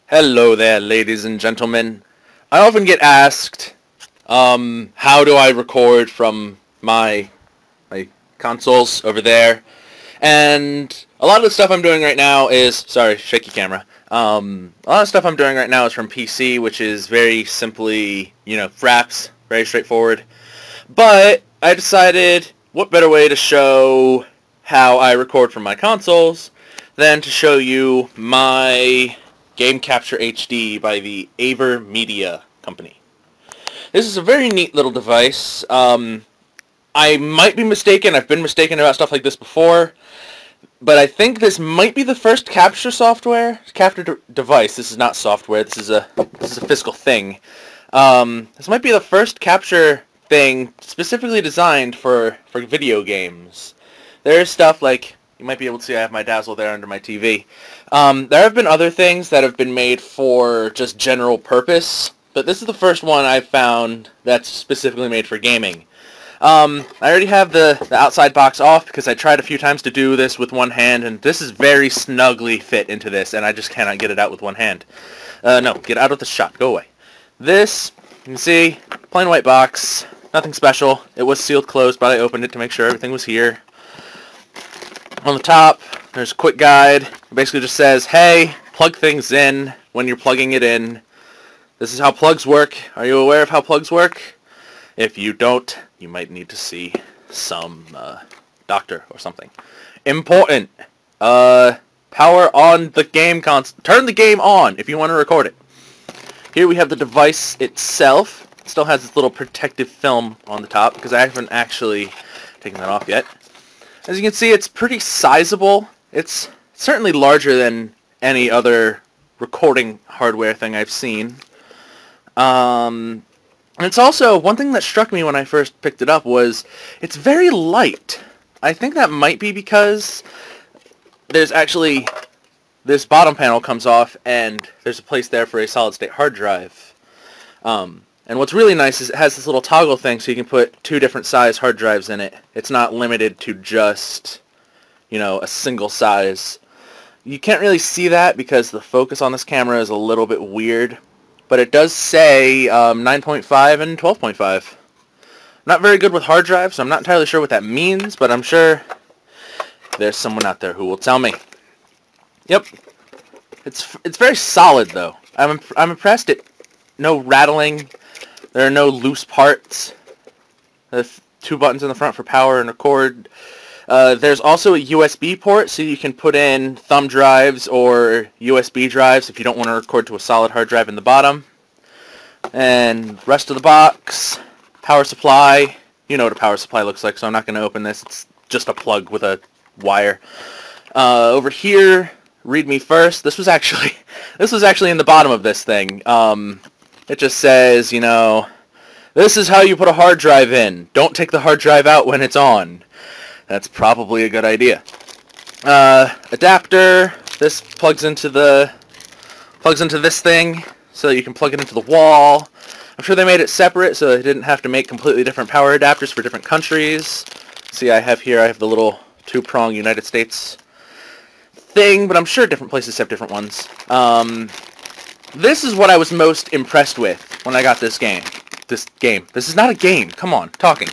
Hello there, ladies and gentlemen. I often get asked, how do I record from my consoles over there? And a lot of the stuff I'm doing right now is, sorry, shaky camera. A lot of stuff I'm doing right now is from PC, which is very simply, fraps, very straightforward. But I decided, what better way to show how I record from my consoles than to show you my Game Capture HD by the AverMedia company. This is a very neat little device. I might be mistaken. I've been mistaken about stuff like this before. But I think this might be the first capture device. This is not software. This is a physical thing. This might be the first capture thing specifically designed for video games. There's stuff like, you might be able to see I have my Dazzle there under my TV. There have been other things that have been made for just general purpose, but this is the first one I've found that's specifically made for gaming. I already have the outside box off because I tried a few times to do this with one hand, and this is very snugly fit into this, and I just cannot get it out with one hand. No, get out of the shot. Go away. This, you can see, plain white box, nothing special. It was sealed closed, but I opened it to make sure everything was here. On the top, there's a quick guide. It basically just says, hey, plug things in when you're plugging it in. This is how plugs work. Are you aware of how plugs work? If you don't, you might need to see some doctor or something. Important. Power on the game console. Turn the game on if you want to record it. Here we have the device itself. It still has this little protective film on the top because I haven't actually taken that off yet. As you can see, it's pretty sizable. It's certainly larger than any other recording hardware thing I've seen. And it's also, one thing that struck me when I first picked it up was it's very light. I think that might be because there's actually, this bottom panel comes off and there's a place there for a solid-state hard drive. And what's really nice is it has this little toggle thing so you can put two different size hard drives in it. It's not limited to just, a single size. You can't really see that because the focus on this camera is a little bit weird. But it does say 9.5 and 12.5. Not very good with hard drives, so I'm not entirely sure what that means, but I'm sure there's someone out there who will tell me. Yep. It's very solid, though. I'm impressed. No rattling. There are no loose parts. There's two buttons in the front for power and record. There's also a USB port, so you can put in thumb drives or USB drives if you don't want to record to a solid hard drive in the bottom. And rest of the box, power supply. You know what a power supply looks like, so I'm not going to open this. It's just a plug with a wire. Over here, read me first. This was actually in the bottom of this thing. It just says, this is how you put a hard drive in. Don't take the hard drive out when it's on. That's probably a good idea. Adapter. This plugs into this thing, so you can plug it into the wall. I'm sure they made it separate, so they didn't have to make completely different power adapters for different countries. See, I have the little two-prong United States thing, but I'm sure different places have different ones. This is what I was most impressed with when I got this game. This is not a game. Come on, talking.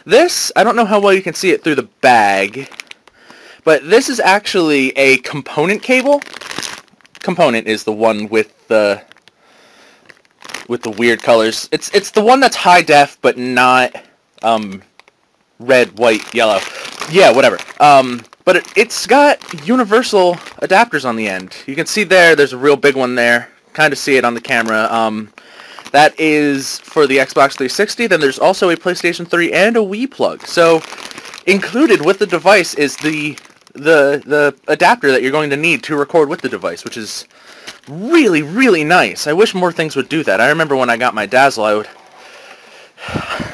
This, I don't know how well you can see it through the bag, but this is actually a component cable. Component is the one with the weird colors. It's the one that's high def, but not red, white, yellow. Yeah, whatever. But it's got universal adapters on the end. You can see there's a real big one there. Kind of see it on the camera. That is for the Xbox 360. Then there's also a PlayStation 3 and a Wii plug. So included with the device is the adapter that you're going to need to record with the device, which is really, really nice. I wish more things would do that. I remember when I got my Dazzle,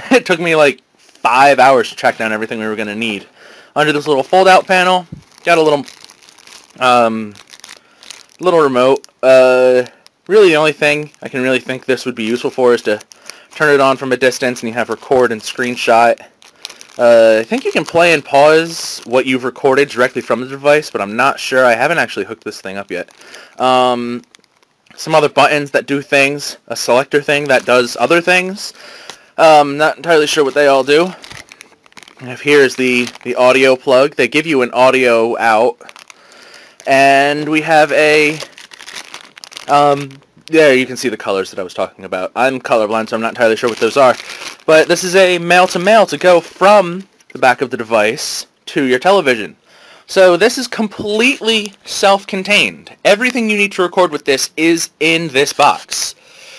it took me like 5 hours to track down everything we were going to need. Under this little fold-out panel, got a little remote. Really, the only thing I can really think this would be useful for is to turn it on from a distance, and you have record and screenshot. I think you can play and pause what you've recorded directly from the device, but I'm not sure. I haven't actually hooked this thing up yet. some other buttons that do things, a selector thing that does other things. Not entirely sure what they all do. And here's the audio plug. They give you an audio out. And we have a... there you can see the colors that I was talking about. I'm colorblind, so I'm not entirely sure what those are. But this is a male-to-male to go from the back of the device to your television. So this is completely self-contained. Everything you need to record with this is in this box,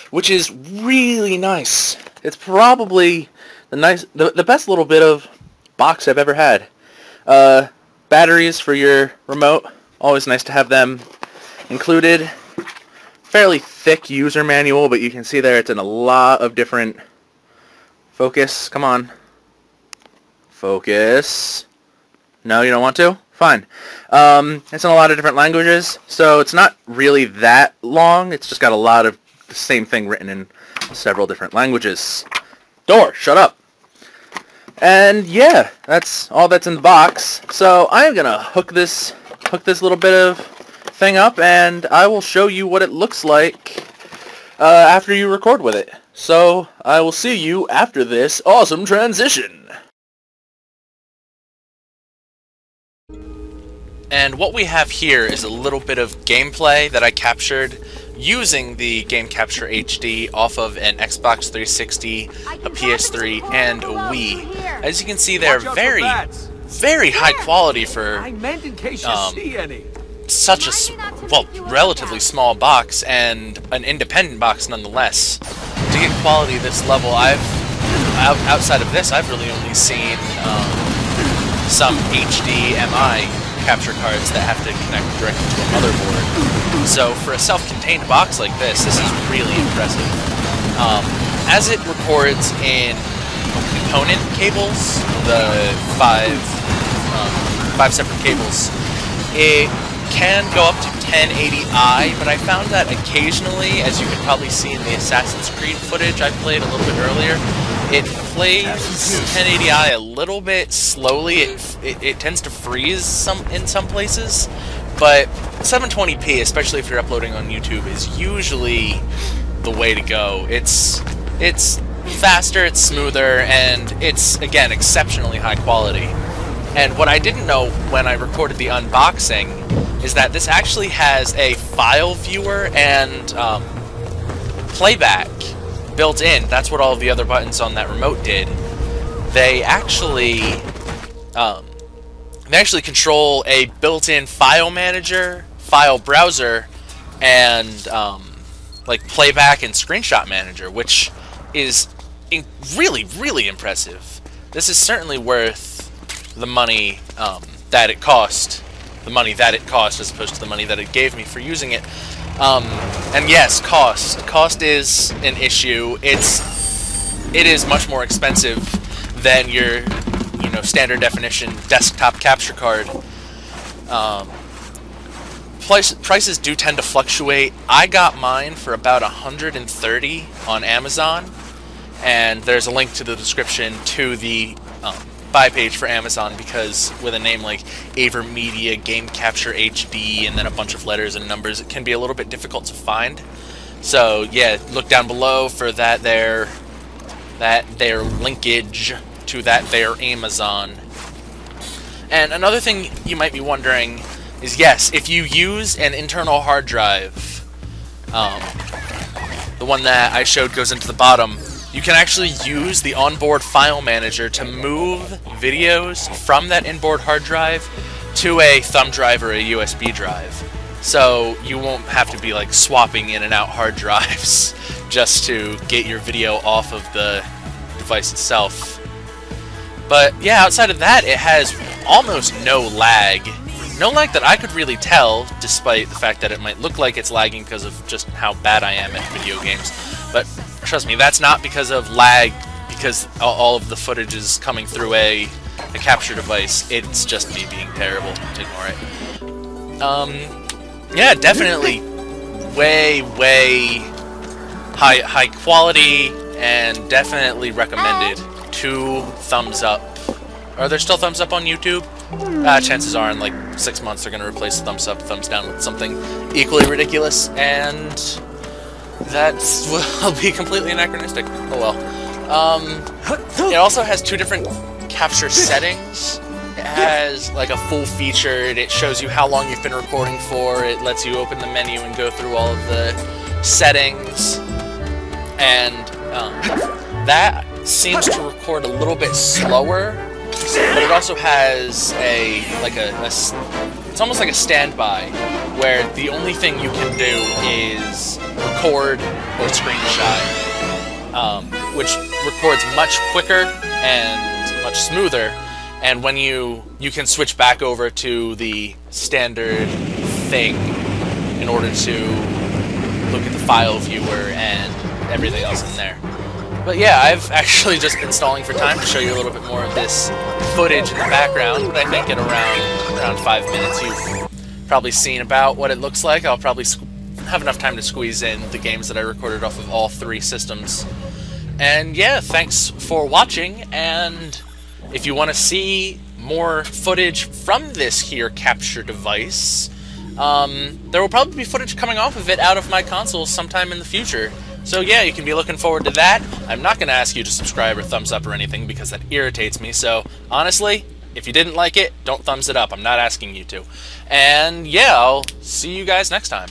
which is really nice. It's probably the best little bit of box I've ever had. Batteries for your remote, always nice to have them included. Fairly thick user manual, but you can see there it's in a lot of different... Focus, come on. Focus. No, you don't want to? Fine. It's in a lot of different languages, so it's not really that long. It's just got a lot of the same thing written in several different languages. Door, shut up. And yeah, that's all that's in the box. So I'm gonna hook this little bit of thing up, and I will show you what it looks like after you record with it. So I will see you after this awesome transition. And what we have here is a little bit of gameplay that I captured using the Game Capture HD off of an Xbox 360, a PS3, and a Wii. As you can see, they're very high quality for such a relatively small box, and an independent box nonetheless. To get quality this level, outside of this, I've really only seen some HDMI capture cards that have to connect directly to a motherboard. So for a self-contained box like this is really impressive. As it records in component cables, the five separate cables, it can go up to 1080i, but I found that occasionally, as you can probably see in the Assassin's Creed footage I played a little bit earlier, it plays 1080i a little bit slowly. It tends to freeze in some places, but 720p, especially if you're uploading on YouTube, is usually the way to go. It's faster, it's smoother, and it's, again, exceptionally high quality. And what I didn't know when I recorded the unboxing is that this actually has a file viewer and playback built in. That's what all of the other buttons on that remote did. They actually control a built-in file manager, file browser, and like playback and screenshot manager, which is really impressive. This is certainly worth the money that it cost. The money that it cost as opposed to the money that it gave me for using it. And yes, cost. Cost is an issue. It is much more expensive than your, standard definition desktop capture card. Prices do tend to fluctuate. I got mine for about $130 on Amazon, and there's a link to the description to the buy page for Amazon, because with a name like AverMedia, Game Capture HD, and then a bunch of letters and numbers, it can be a little bit difficult to find. So yeah, look down below for that there linkage to that there Amazon. And another thing you might be wondering is, yes, if you use an internal hard drive, the one that I showed goes into the bottom, you can actually use the onboard file manager to move videos from that inboard hard drive to a thumb drive or a USB drive. So you won't have to be like swapping in and out hard drives just to get your video off of the device itself. But yeah, outside of that, it has almost no lag. No lag that I could really tell, despite the fact that it might look like it's lagging because of just how bad I am at video games. But trust me, that's not because of lag, because all of the footage is coming through a capture device. It's just me being terrible. Ignore it. Yeah, definitely way high quality, and definitely recommended. 2 thumbs up. Are there still thumbs up on YouTube? Chances are in like 6 months they're going to replace the thumbs up, thumbs down with something equally ridiculous. And That will be completely anachronistic. Oh well. It also has two different capture settings. It has like a full featured, it shows you how long you've been recording for, it lets you open the menu and go through all of the settings, and that seems to record a little bit slower, but it also has it's almost like a standby, where the only thing you can do is record or screenshot, which records much quicker and much smoother. And when you can switch back over to the standard thing in order to look at the file viewer and everything else in there. But yeah, I've actually just been stalling for time to show you a little bit more of this footage in the background, but I think at around 5 minutes you've probably seen about what it looks like. I'll probably have enough time to squeeze in the games that I recorded off of all 3 systems. And yeah, thanks for watching, and if you want to see more footage from this here capture device, there will probably be footage coming off of it out of my console sometime in the future. So yeah, you can be looking forward to that. I'm not going to ask you to subscribe or thumbs up or anything because that irritates me, so honestly, if you didn't like it, don't thumbs it up. I'm not asking you to. And yeah, I'll see you guys next time.